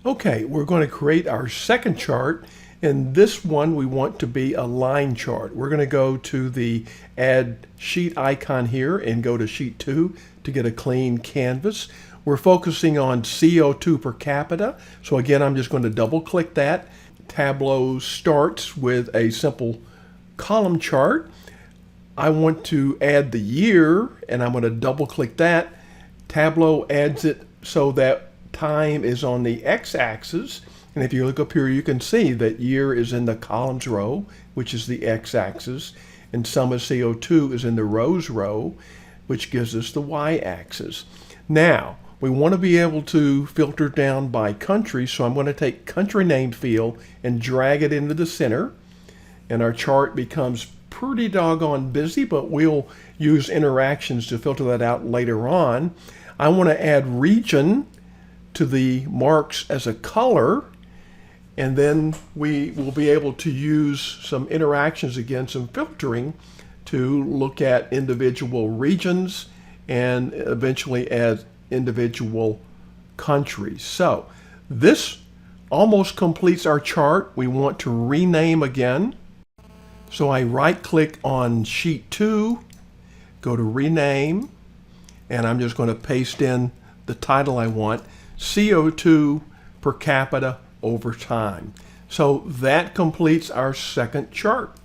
Okay, we're going to create our second chart, and this one we want to be a line chart. We're going to go to the Add Sheet icon here and go to Sheet 2 to get a clean canvas. We're focusing on CO2 per capita, so again I'm just going to double click that. Tableau starts with a simple column chart. I want to add the year, and I'm going to double click that. Tableau adds it so that time is on the x-axis, and if you look up here you can see that year is in the columns row, which is the x-axis, and sum of CO2 is in the rows row, which gives us the y-axis. Now we want to be able to filter down by country, so I'm going to take country name field and drag it into the center, and our chart becomes pretty doggone busy, but we'll use interactions to filter that out later on. I want to add region to the marks as a color, and then we will be able to use some interactions again, some filtering, to look at individual regions and eventually add individual countries. So this almost completes our chart. We want to rename again. So I right click on Sheet 2, go to rename, and I'm just going to paste in the title I want, CO2 per capita over time. So that completes our second chart.